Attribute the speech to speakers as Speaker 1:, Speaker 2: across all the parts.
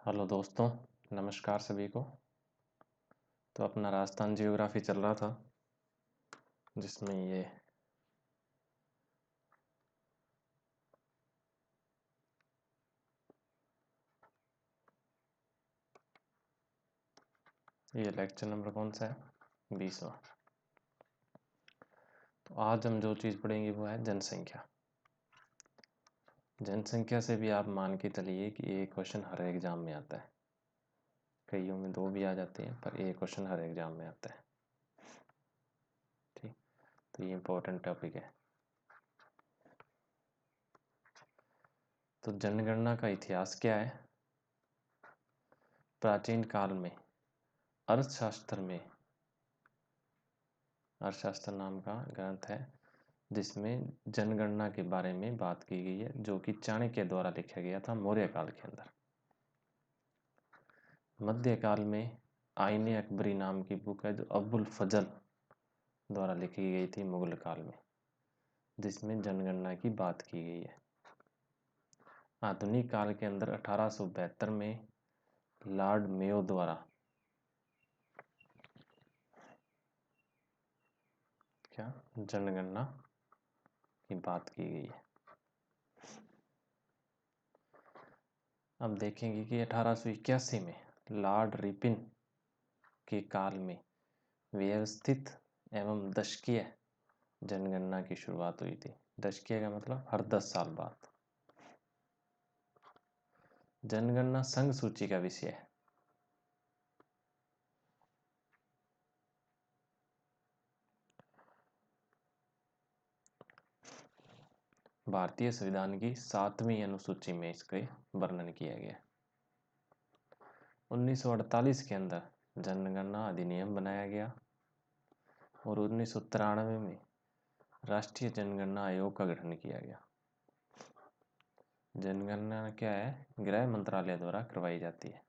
Speaker 1: Hello दोस्तों, नमस्कार सभी को। तो अपना राजस्थान जियोग्राफी चल रहा था जिसमें ये लेक्चर नंबर कौन सा है? 20वां। तो आज हम जो चीज़ पढ़ेंगे वो है जनसंख्या। जनसंख्या से भी आप मान के चलिए कि ये क्वेश्चन हर एग्जाम में आता है। कईयों में 2 भी आ जाते हैं पर ये क्वेश्चन हर एग्जाम में आता है। ठीक, तो ये इम्पोर्टेंट टॉपिक है। तो जनगणना का इतिहास क्या है? प्राचीन काल में अर्थशास्त्र नाम का ग्रंथ है जिसमें जनगणना के बारे में बात की गई है, जो कि चाणक्य द्वारा लिखा गया था मौर्य काल के अंदर। मध्यकाल में आईने अकबरी नाम की बुक है जो अबुल फजल द्वारा लिखी गई थी मुगल काल में, जिसमें जनगणना की बात की गई है। आधुनिक काल के अंदर 1872 में लॉर्ड मेयो द्वारा क्या जनगणना की बात की गई है। अब देखेंगे कि 1881 में लॉर्ड रिपिन के काल में व्यवस्थित एवं दशकीय जनगणना की शुरुआत हुई थी। दशकीय का मतलब हर 10 साल बाद। जनगणना संघ सूची का विषय है। भारतीय संविधान की 7वीं अनुसूची में इसका वर्णन किया गया। 1948 के अंदर जनगणना अधिनियम बनाया गया और 1993 में राष्ट्रीय जनगणना आयोग का गठन किया गया। जनगणना क्या है? गृह मंत्रालय द्वारा करवाई जाती है।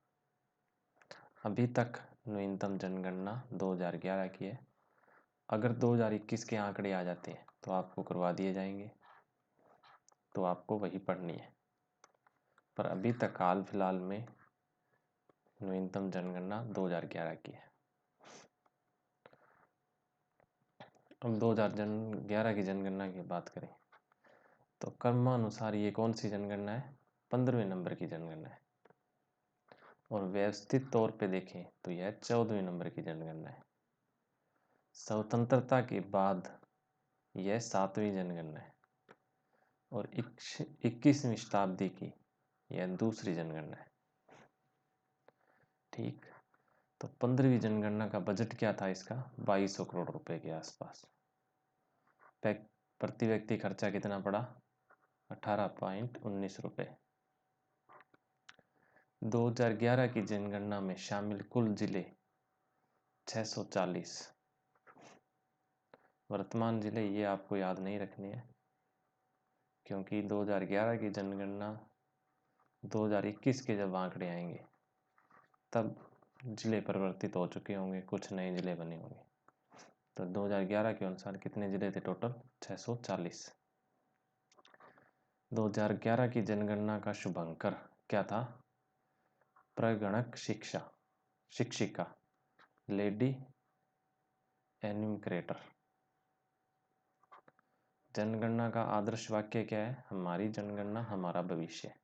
Speaker 1: अभी तक न्यूनतम जनगणना 2011 की है। अगर 2021 के आंकड़े आ जाते हैं तो आपको करवा दिए जाएंगे, तो आपको वही पढ़नी है। पर अभी तक हाल फिलहाल में न्यूनतम जनगणना 2011 की है। अब 2011 की जनगणना की बात करें तो क्रमानुसार ये कौन सी जनगणना है? 15वें नंबर की जनगणना है। और व्यवस्थित तौर पे देखें तो यह 14वें नंबर की जनगणना है। स्वतंत्रता के बाद यह 7वीं जनगणना है और 21वीं शताब्दी की यह दूसरी जनगणना है। ठीक, तो 15वीं जनगणना का बजट क्या था इसका? 2200 करोड़ रुपए के आसपास। प्रति व्यक्ति खर्चा कितना पड़ा? 18.19 रुपए। 2011 की जनगणना में शामिल कुल जिले 640। वर्तमान जिले ये आपको याद नहीं रखने हैं, क्योंकि 2011 की जनगणना 2021 के जब आंकड़े आएंगे तब जिले परिवर्तित हो चुके होंगे, कुछ नए जिले बने होंगे। तो 2011 के अनुसार कितने जिले थे टोटल? 640। 2011 की जनगणना का शुभांकर क्या था? प्रगणक शिक्षिका लेडी एन्यूमरेटर। जनगणना का आदर्श वाक्य क्या है? हमारी जनगणना हमारा भविष्य।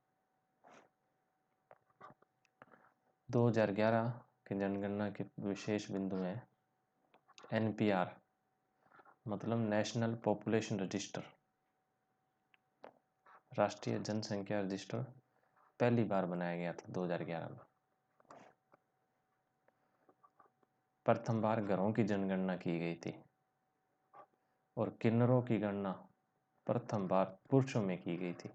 Speaker 1: 2011 की जनगणना के विशेष बिंदु हैं एनपीआर मतलब नेशनल पॉपुलेशन रजिस्टर, राष्ट्रीय जनसंख्या रजिस्टर पहली बार बनाया गया था 2011 में। प्रथम बार घरों की जनगणना की गई थी और किन्नरों की गणना प्रथम बार पुरुषों में की गई थी।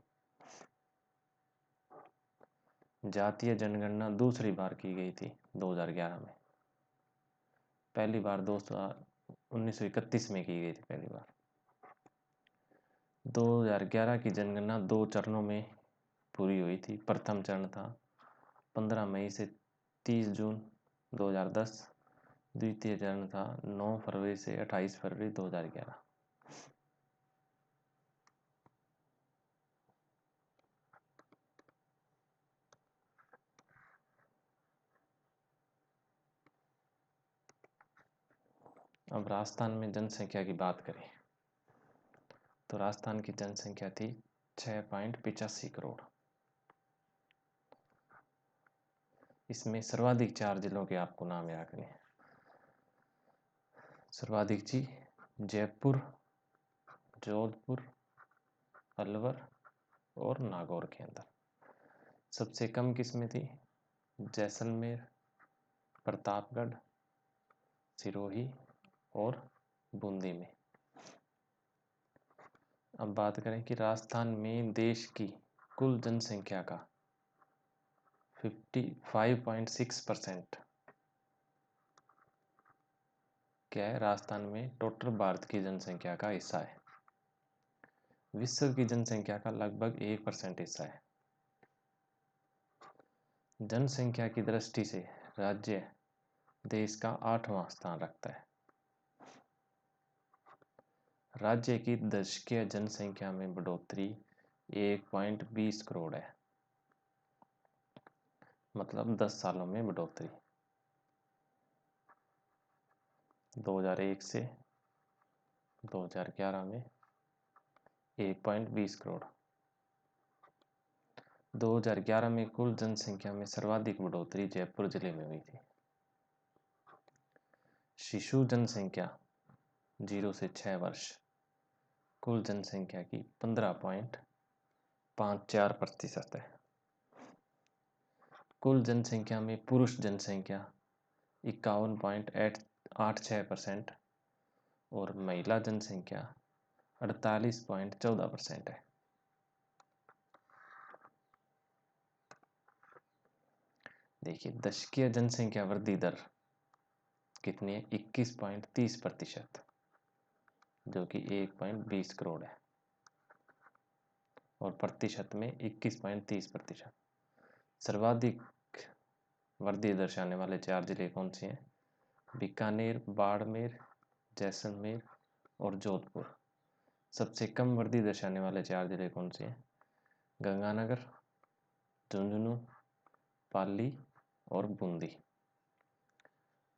Speaker 1: जातीय जनगणना दूसरी बार की गई थी 2011 में। पहली बार 1931 में की गई थी पहली बार। 2011 की जनगणना 2 चरणों में पूरी हुई थी। प्रथम चरण था 15 मई से 30 जून 2010। द्वितीय चरण था 9 फरवरी से 28 फरवरी 2011। अब राजस्थान में जनसंख्या की बात करें तो राजस्थान की जनसंख्या थी 6.85 करोड़। इसमें सर्वाधिक 4 जिलों के आपको नाम याद करने हैं। सर्वाधिक जी जयपुर, जोधपुर, अलवर और नागौर के अंदर। सबसे कम किसमें थी? जैसलमेर, प्रतापगढ़, सिरोही और बूंदी में। अब बात करें कि राजस्थान में देश की कुल जनसंख्या का 55.6% क्या है? राजस्थान में टोटल भारत की जनसंख्या का हिस्सा है। विश्व की जनसंख्या का लगभग 1% हिस्सा है। जनसंख्या की दृष्टि से राज्य देश का 8वां स्थान रखता है। राज्य की दशकीय जनसंख्या में बढ़ोतरी 1.20 करोड़ है, मतलब 10 सालों में बढ़ोतरी। 2001 से 2011 में 1.20 करोड़। 2011 में कुल जनसंख्या में सर्वाधिक बढ़ोतरी जयपुर जिले में हुई थी। शिशु जनसंख्या 0 से 6 वर्ष कुल जनसंख्या की 15.54% है। कुल जनसंख्या में पुरुष जनसंख्या 51.86% और महिला जनसंख्या 48.14% है। देखिए दशकीय जनसंख्या वृद्धि दर कितनी है? 21.30%, जो कि 1.20 करोड़ है, और प्रतिशत में 21.30%। सर्वाधिक वृद्धि दर्शाने वाले 4 जिले कौन से हैं? बीकानेर, बाड़मेर, जैसलमेर और जोधपुर। सबसे कम वृद्धि दर्शाने वाले 4 जिले कौन से हैं? गंगानगर, झुंझुनू, पाली और बूंदी।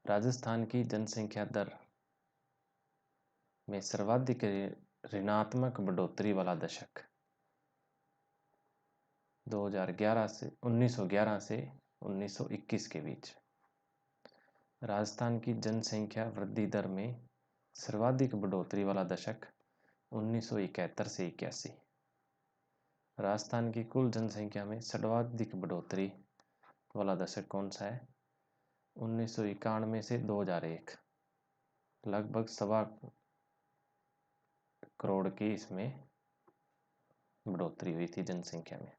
Speaker 1: राजस्थान की जनसंख्या दर में सर्वाधिक ऋणात्मक बढ़ोतरी वाला दशक 1911 से 1921 के बीच। राजस्थान की जनसंख्या वृद्धि दर में सर्वाधिक बढ़ोतरी वाला दशक 1971 से 81। राजस्थान की कुल जनसंख्या में सर्वाधिक बढ़ोतरी वाला दशक कौन सा है? 1991 से 2001। लगभग 1.25 करोड़ की इसमें बढ़ोतरी हुई थी जनसंख्या में।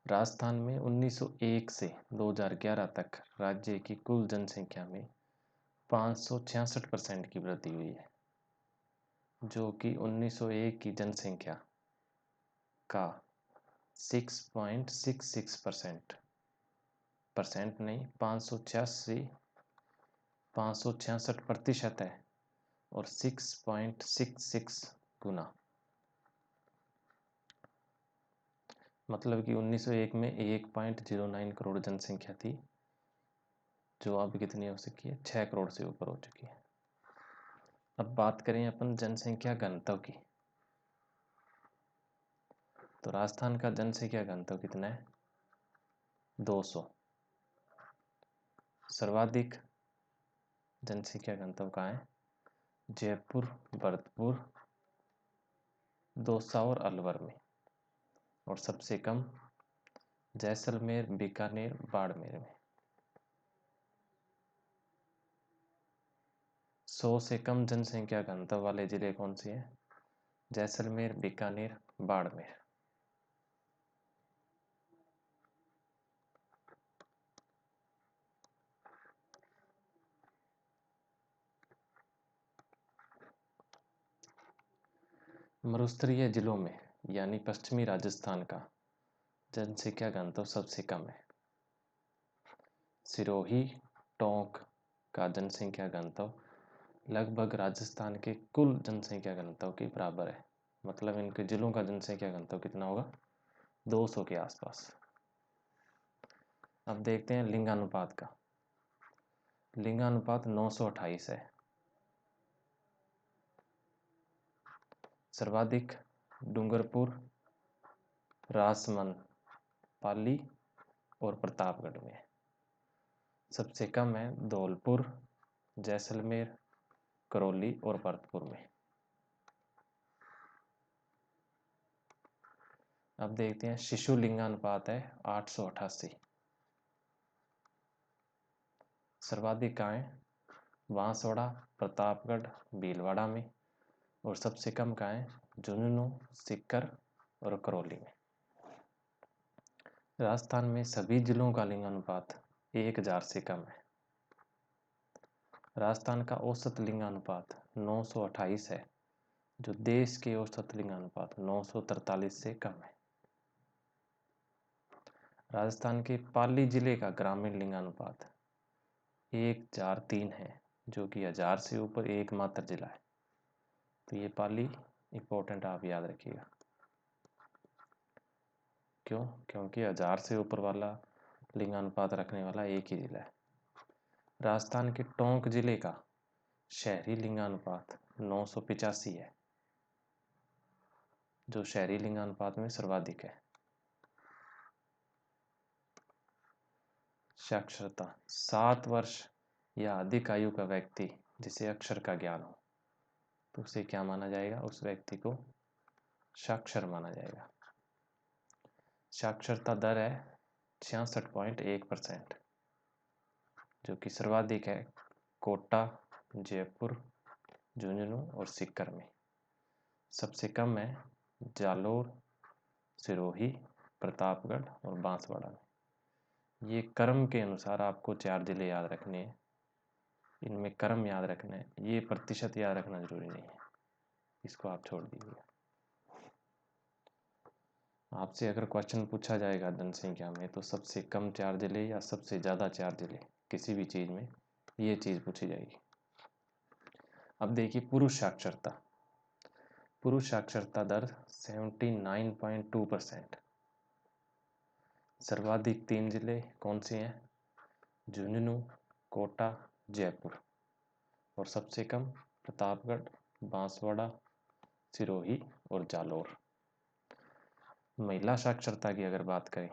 Speaker 1: राजस्थान में 1901 से 2011 तक राज्य की कुल जनसंख्या में 566% की वृद्धि हुई है, जो कि 1901 की जनसंख्या का 6.66% नहीं 566% है, और 6.66 गुना, मतलब कि 1901 में 1.09 करोड़ जनसंख्या थी, जो अब कितनी हो चुकी है? 6 करोड़ से ऊपर हो चुकी है। अब बात करें अपन जनसंख्या घनत्व की, तो राजस्थान का जनसंख्या घनत्व कितना है? 200। सर्वाधिक जनसंख्या घनत्व कहाँ है? जयपुर, भरतपुर, दौसा और अलवर में, और सबसे कम जैसलमेर, बीकानेर, बाड़मेर में। 100 से कम जनसंख्या घनत्व वाले जिले कौन से हैं? जैसलमेर, बीकानेर, बाड़मेर। मरुस्थलीय जिलों में यानी पश्चिमी राजस्थान का जनसंख्या घनत्व सबसे कम है। सिरोही, टोंक का जनसंख्या घनत्व लगभग राजस्थान के कुल जनसंख्या घनत्व के बराबर है, मतलब इनके जिलों का जनसंख्या घनत्व कितना होगा? 200 के आसपास। अब देखते हैं लिंगानुपात का। लिंगानुपात 928 है। सर्वाधिक डूंगरपुर, राजसमंद, पाली और प्रतापगढ़ में। सबसे कम है धौलपुर, जैसलमेर, करौली और भरतपुर में। अब देखते हैं शिशु लिंगानुपात है 888। सर्वाधिक कहाँ है? बांसवाड़ा, प्रतापगढ़, भीलवाड़ा में। और सबसे कम कहाँ है? झुंझुनू, सीकर और करौली में। राजस्थान में सभी जिलों का लिंगानुपात 1000 से कम है। राजस्थान का औसत लिंगानुपात 928 है, जो देश के औसत लिंगानुपात 943 से कम है। राजस्थान के पाली जिले का ग्रामीण लिंगानुपात 1:3 है, जो कि 1000 से ऊपर एकमात्र जिला है। तो ये पाली इंपॉर्टेंट आप याद रखिएगा। क्यों? क्योंकि 1000 से ऊपर वाला लिंगानुपात रखने वाला एक ही जिला है। राजस्थान के टोंक जिले का शहरी लिंगानुपात 985 है, जो शहरी लिंगानुपात में सर्वाधिक है। साक्षरता 7 वर्ष या अधिक आयु का व्यक्ति जिसे अक्षर का ज्ञान हो, तो उसे क्या माना जाएगा? उस व्यक्ति को साक्षर माना जाएगा। साक्षरता दर है 66.1%, जो कि सर्वाधिक है कोटा, जयपुर, झुंझुनू और सीकर में। सबसे कम है जालोर, सिरोही, प्रतापगढ़ और बांसवाड़ा में। ये क्रम के अनुसार आपको 4 जिले याद रखने हैं। इनमें क्रम याद रखना है, ये प्रतिशत याद रखना जरूरी नहीं है, इसको आप छोड़ दीजिए। आपसे अगर क्वेश्चन पूछा जाएगा जनसंख्या में, तो सबसे कम 4 जिले या सबसे ज़्यादा 4 जिले, किसी भी चीज़ में ये चीज़ पूछी जाएगी। अब देखिए पुरुष साक्षरता। पुरुष साक्षरता दर 79.2%। सर्वाधिक 3 जिले कौन से हैं? झुंझुनू, कोटा, जयपुर। और सबसे कम प्रतापगढ़, बांसवाड़ा, सिरोही और जालोर। महिला साक्षरता की अगर बात करें,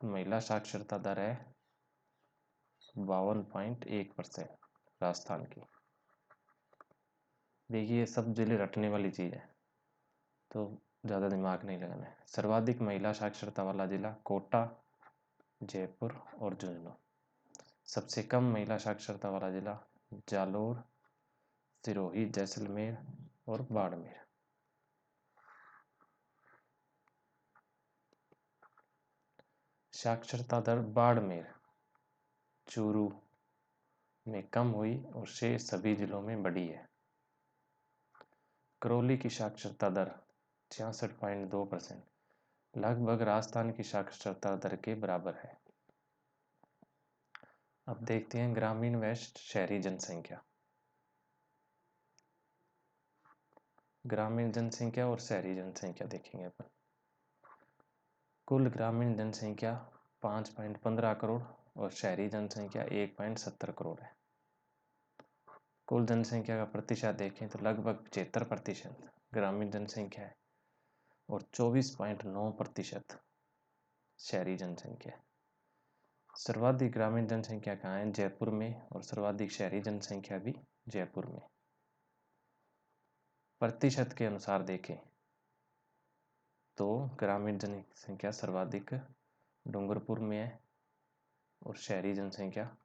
Speaker 1: महिला साक्षरता दर है 52.1% राजस्थान की। देखिए ये सब जिले रटने वाली चीज़ है, तो ज़्यादा दिमाग नहीं लगाना है। सर्वाधिक महिला साक्षरता वाला जिला कोटा, जयपुर और झुंझुनू। सबसे कम महिला साक्षरता वाला जिला जालोर, सिरोही, जैसलमेर और बाड़मेर। साक्षरता दर बाड़मेर, चूरू में कम हुई और शेष सभी जिलों में बढ़ी है। करौली की साक्षरता दर 66.2%, लगभग राजस्थान की साक्षरता दर के बराबर है। अब देखते हैं ग्रामीण व शहरी जनसंख्या। ग्रामीण जनसंख्या और शहरी जनसंख्या देखेंगे अपन। कुल ग्रामीण जनसंख्या 5.15 करोड़ और शहरी जनसंख्या 1.70 करोड़ है। कुल जनसंख्या का प्रतिशत देखें तो लगभग 75% ग्रामीण जनसंख्या है और 24.9% शहरी जनसंख्या है। सर्वाधिक ग्रामीण जनसंख्या कहाँ है? जयपुर में। और सर्वाधिक शहरी जनसंख्या भी जयपुर में। प्रतिशत के अनुसार देखें तो ग्रामीण जनसंख्या सर्वाधिक डूंगरपुर में है और शहरी जनसंख्या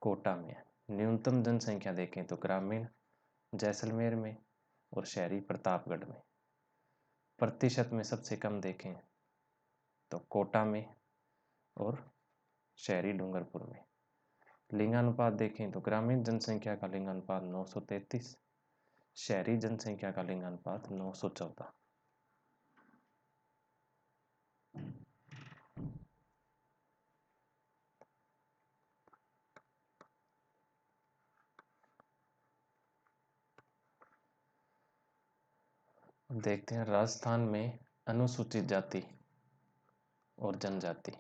Speaker 1: कोटा में है। न्यूनतम जनसंख्या देखें तो ग्रामीण जैसलमेर में और शहरी प्रतापगढ़ में। प्रतिशत में सबसे कम देखें तो कोटा में और शहरी डूंगरपुर में। लिंगानुपात देखें तो ग्रामीण जनसंख्या का लिंगानुपात 933, शहरी जनसंख्या का लिंगानुपात 914। देखते हैं राजस्थान में अनुसूचित जाति और जनजाति।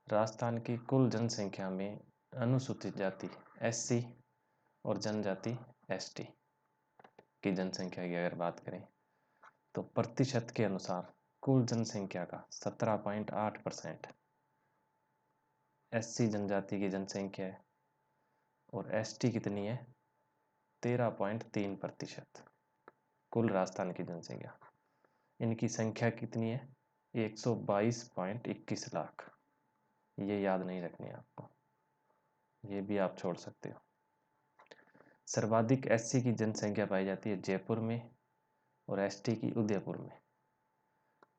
Speaker 1: राजस्थान की कुल जनसंख्या में अनुसूचित जाति SC और जनजाति ST की जनसंख्या की अगर बात करें तो प्रतिशत के अनुसार कुल जनसंख्या का 17.8% एससी जनजाति की जनसंख्या है और एसटी कितनी है 13.3% कुल राजस्थान की जनसंख्या। इनकी संख्या कितनी है 122.21 लाख। ये याद नहीं रखनी है आपको, ये भी आप छोड़ सकते हो। सर्वाधिक एससी की जनसंख्या पाई जाती है जयपुर में और एसटी की उदयपुर में।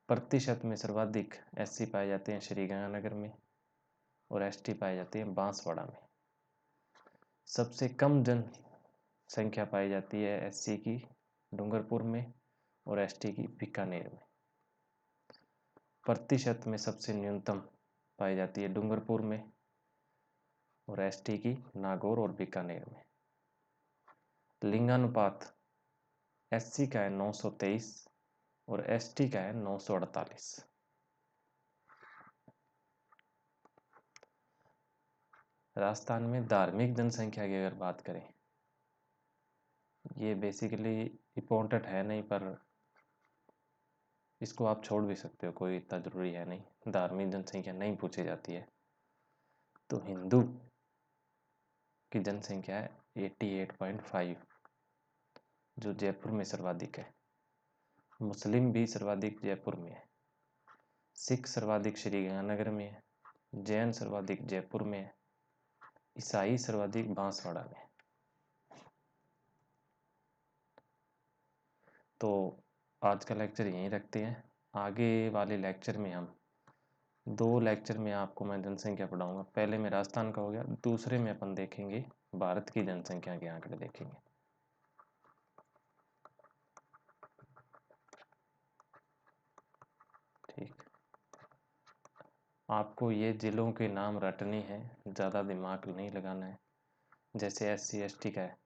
Speaker 1: प्रतिशत में सर्वाधिक एससी पाए जाते हैं श्रीगंगानगर में और एसटी पाए जाते हैं बांसवाड़ा में। सबसे कम जनसंख्या पाई जाती है एससी की डूंगरपुर में और एसटी की बीकानेर में। प्रतिशत में सबसे न्यूनतम पाई जाती है डूंगरपुर में और एसटी की नागौर और बीकानेर में। लिंगानुपात एससी का है 923 और एसटी का है 948। राजस्थान में धार्मिक जनसंख्या की अगर बात करें, ये बेसिकली इम्पोर्टेंट है नहीं, पर इसको आप छोड़ भी सकते हो, कोई इतना ज़रूरी है नहीं। धार्मिक जनसंख्या नहीं पूछी जाती है। तो हिंदू की जनसंख्या है 88.5, जो जयपुर में सर्वाधिक है। मुस्लिम भी सर्वाधिक जयपुर में है। सिख सर्वाधिक श्रीगंगानगर में है। जैन सर्वाधिक जयपुर में है। ईसाई सर्वाधिक बांसवाड़ा में। तो आज का लेक्चर यहीं रखते हैं। आगे वाले लेक्चर में हम 2 लेक्चर में आपको मैं जनसंख्या पढ़ाऊंगा। पहले में राजस्थान का हो गया, दूसरे में अपन देखेंगे भारत की जनसंख्या के आंकड़े देखेंगे। ठीक, आपको ये जिलों के नाम रटने हैं, ज़्यादा दिमाग नहीं लगाना है। जैसे SC ST का है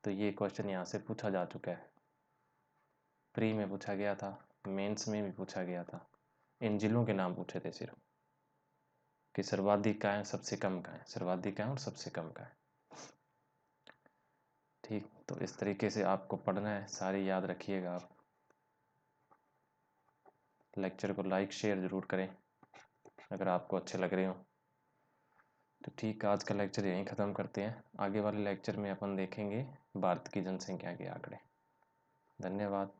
Speaker 1: तो ये क्वेश्चन यहाँ से पूछा जा चुका है, प्री में पूछा गया था, मेंस में भी पूछा गया था। इन जिलों के नाम पूछे थे सिर्फ कि सर्वाधिक का है, सबसे कम का है, सर्वाधिक का है और सबसे कम का है। ठीक, तो इस तरीके से आपको पढ़ना है, सारी याद रखिएगा आप। लेक्चर को लाइक शेयर ज़रूर करें अगर आपको अच्छे लग रहे हो। तो ठीक, आज का लेक्चर यहीं ख़त्म करते हैं। आगे वाले लेक्चर में अपन देखेंगे भारत की जनसंख्या के आंकड़े। धन्यवाद।